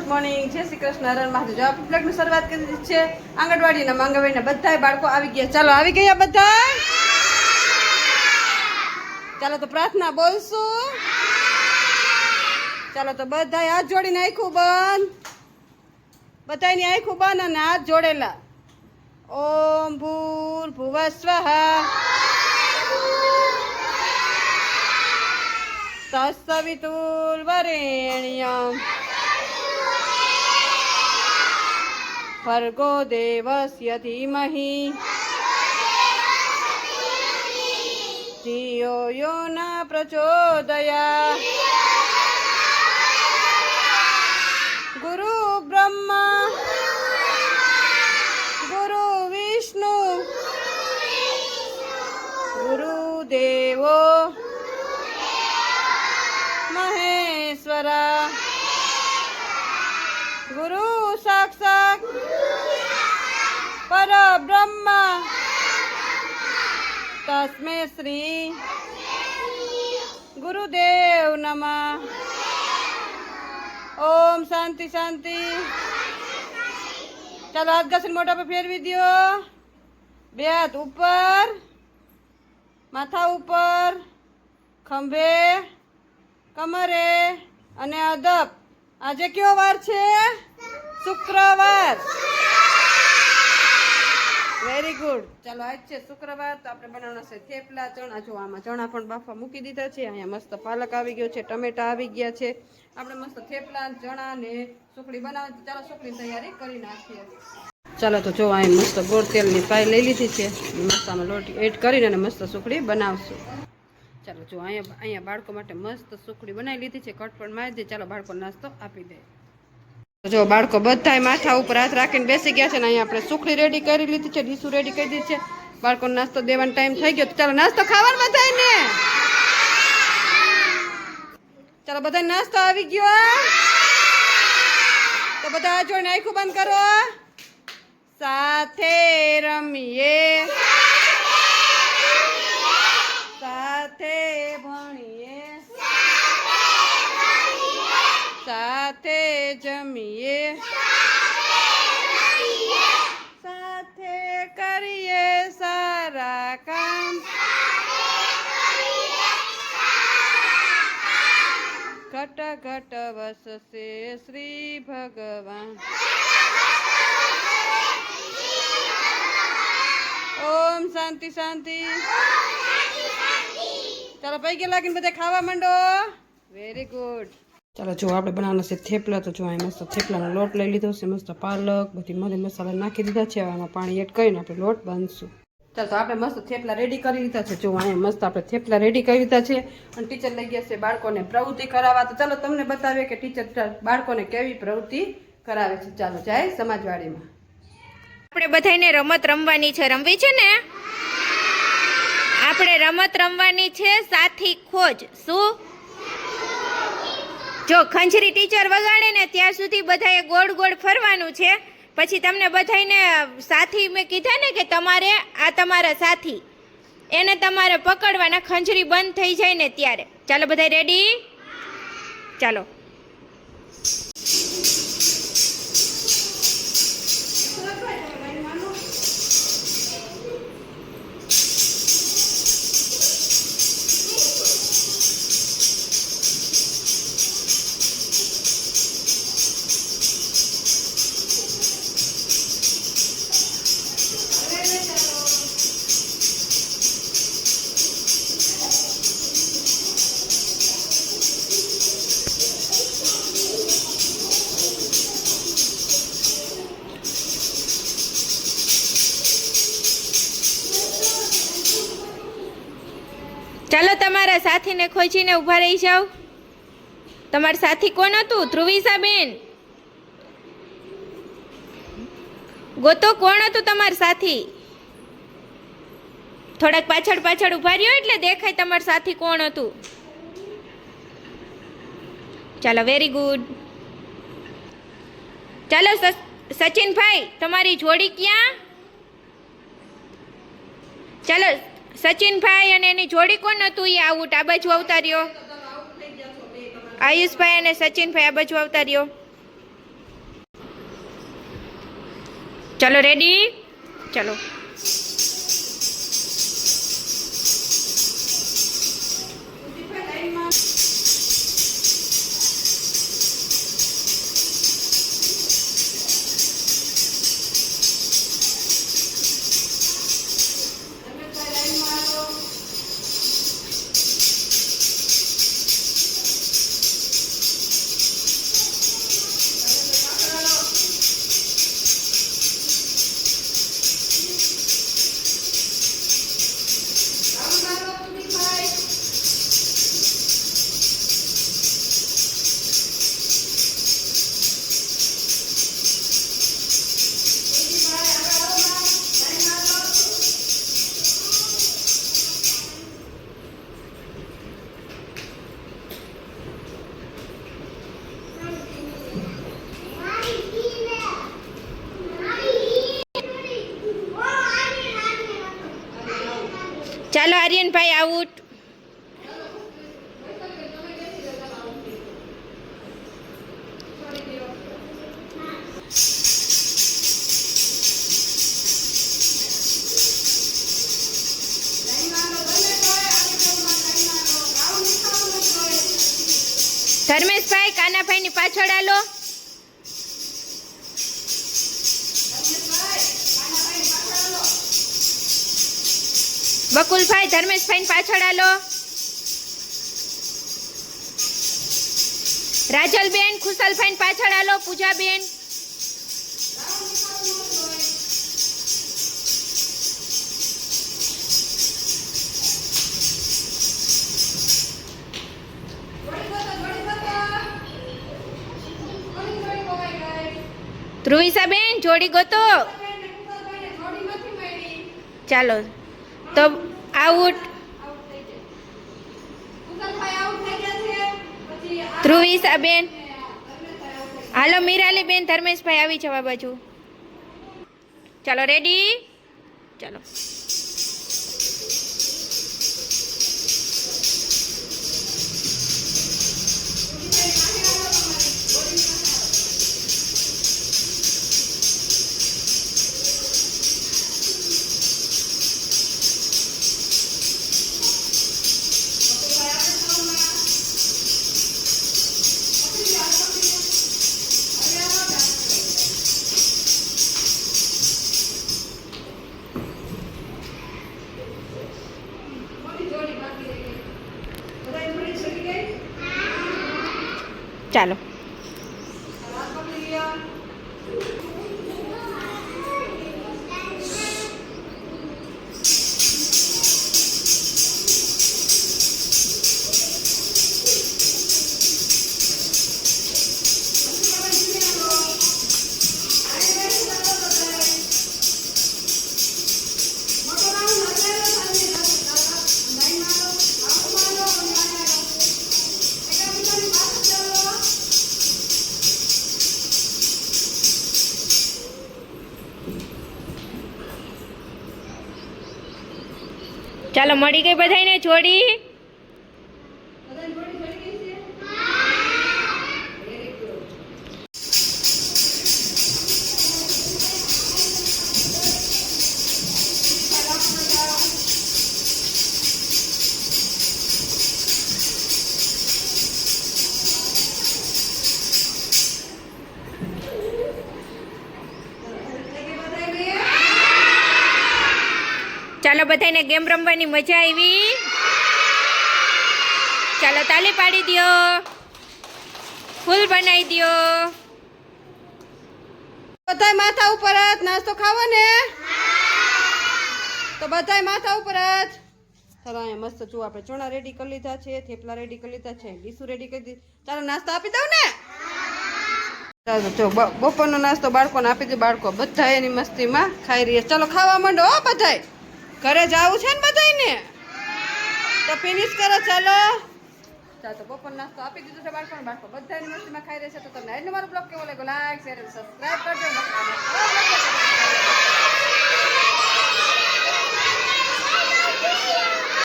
Good morning, જય શ્રી કૃષ્ણ, હર મહાદેવ। જો આપણે બ્લોગની શરૂઆત કરી દીધી છે આંગણવાડીના મંગળવારના બધાય બાળકો આવી ગયા। ચાલો આવી ગયા બધા? ચાલો તો પ્રાર્થના બોલશું। ચાલો તો બધાય હાથ જોડીને આંખું બંધ, બધાયની આંખું બંધ અને હાથ જોડેલા। ઓમ ભૂર્ભુવઃ સ્વઃ તત્સવિતુર્વરેણ્યં ભર્ગો દેવસ્ય ધીમહિ ધિયો યો ન પ્રચોદયાत्। ગુરુ બ્રહ્મા ગુરુ વિષ્ણુ ગુરુદેવો મહેશ્વરા ગુરુ સાક્ષાત પરબ્રહ્મ તસ્मै શ્રી ગુરુદેવ નમઃ। ઓમ શાંતિ શાંતિ। ચાલો હાથ ઘસીને મોઢા પર ફેરવી દો। બે હાથ ઉપર, માથા ઉપર, ખંભે, કમરે અને અદબ। આજે કયો વાર છે? શુક્રવાર। Very good. ચાલો આજ છે શુક્રવાર, તો આપણે બનાવવાના છે થેપલા ચણા। જો આમાં ચણા પણ બાફવા મૂકી દીધા છે, અહીંયા મસ્ત પાલક આવી ગયો છે, ટમેટા આવી ગયા છે। આપણે મસ્ત થેપલા ચણા ને સુખડી બનાવવાની। ચાલો સુખડીની તૈયારી કરી નાખીએ। ચાલો તો જો અહીં મસ્ત ગોળ તેલની પાઈ લઈ લીધી છે, મસ્ત આમાં લોટ એડ કરીને અને મસ્ત સુખડી બનાવશું। ચાલો જો અહીંયા બાળકો માટે મસ્ત સુખડી બનાવી લીધી છે, કટ પણ મારી દે। ચાલો બાળકો નાસ્તો આપી દે। જો બાળકો બધાય માથા ઉપર હાથ રાખીને બેસી ગયા છે ને અહીંયા આપણે સુખડી રેડી કરી લીધી છે, ડીશું રેડી કરી દીધી છે। બાળકોને નાસ્તો દેવાનો ટાઈમ થઈ ગયો, તો ચાલો નાસ્તો ખાવાનો બધાયને। ચાલો બધા નાસ્તો આવી ગયો, તો બધા જોઈને આંખો બંધ કરો। સાથે રમીએ, સાથે ભણીએ, સાથે જમીએ, સાથે કરીએ સારા કામ, ઘટ ઘટ વસશે શ્રી ભગવાન। ઓમ શાંતિ શાંતિ। ચાલો પૈકી લાગીને બધા ખાવા માંડો। Very good. ચાલો જો આપણે બનાવવાના છે થેપલા। તો જો અહીં મસ્ત થેપલાનો લોટ લઈ લીધો છે, મસ્ત પાલક બધી મરી મસાલા નાખી દીધા છે। આમાં પાણી એડ કરીને આપણે લોટ બાંધશું। ચાલો તો આપણે મસ્ત થેપલા રેડી કરી લીધા છે। જો અહીંયા મસ્ત આપણે થેપલા રેડી કરી લીધા છે અને ટીચર લઈ ગયા છે બાળકોને પ્રવૃત્તિ કરાવવા। તો ચાલો તમને બતાવીએ કે ટીચર બાળકોને કેવી પ્રવૃત્તિ કરાવે છે। ચાલો જાય સમાજવાડીમાં। આપણે બધાને રમત રમવાની છે, રમવી છે ને? આપણે રમત રમવાની છે સાથી ખોજ। શું? જો ખંજરી ટીચર વગાડે ને ત્યાં સુધી બધાએ ગોળ ગોળ ફરવાનું છે। પછી તમને બધાને સાથી મેં કીધા ને કે તમારે આ તમારા સાથી, એને તમારે પકડવાના, ખંજરી બંધ થઈ જાય ને ત્યારે। ચાલો બધા રેડી? ચાલો। ચાલો તમારા સાથીને ખોજીને ઊભા રહી જાઓ। તમારા સાથી કોણ હતું? ધ્રુવિસાબેન ગોતો, કોણ હતું તમારા સાથી? થોડાક પાછળ પાછળ ઊભા રહ્યો એટલે દેખાય તમારા સાથી કોણ હતું। ચાલો વેરી ગુડ। ચાલો સચિનભાઈ તમારી જોડી ક્યાં? ચાલો સચિનભાઈ અને એની જોડી કોણ હતું એ આઉટ, આ બાજુ આવતા રહ્યો। આયુષભાઈ અને સચિનભાઈ આ બાજુ આવતા રહ્યો। ચલો રેડી, ચલો. ચાલો આર્યનભાઈ આઉટ. ધર્મેશભાઈ કાનાભાઈની પાછળ આલો. બકુલભાઈ ધર્મેશભાઈની પાછળ આલો. રાજલબેન ખુશાલભાઈની પાછળ આલો. પૂજાબેન ધ્રુવિસાબેન જોડી ગોતો. ચાલો તો આઉટ. ધ્રુવિસાબેન હાલો. મીરાલીબેન ધર્મેશભાઈ આવી જવા બાજુ. ચાલો રેડી, ચાલો. ચાલો ચાલો મળી ગઈ બધાને જોડી. ચાલો બધાને ગેમ રમવાની મજા આવી. ચાલો તાલી પાડી દો, ફૂલ બનાવી દો. બધાય માથા ઉપર જ નાસ્તો ખાવો ને, તો બધાય માથા ઉપર જ. ચાલો અહીંયા મસ્ત જો આપણે ચણા રેડી કરી લીધા છે, થેપલા રેડી કરી લીધા છે, ડીશું રેડી કરી દીધી. ચાલો નાસ્તો આપી દઉં ને. ચાલો જો બપોરનો નાસ્તો બાળકોને આપી દઉં. બાળકો બધા એની મસ્તીમાં ખાઈ રહ્યા. ચાલો ખાવા માંડો હો બધાય. ઘરે જવું છે ને બધાને, તો ફિનિશ કરો. ચાલો ચાલો તો બપોર નાસ્તો આપી દીધો છે બાળકોને. બાળકો બધા એની મસ્તીમાં ખાઈ રહેશે. તો તમને આજનો મારો બ્લોગ કેવો લાગ્યો, લાઈક શેર અને સબસ્ક્રાઈબ કરજો.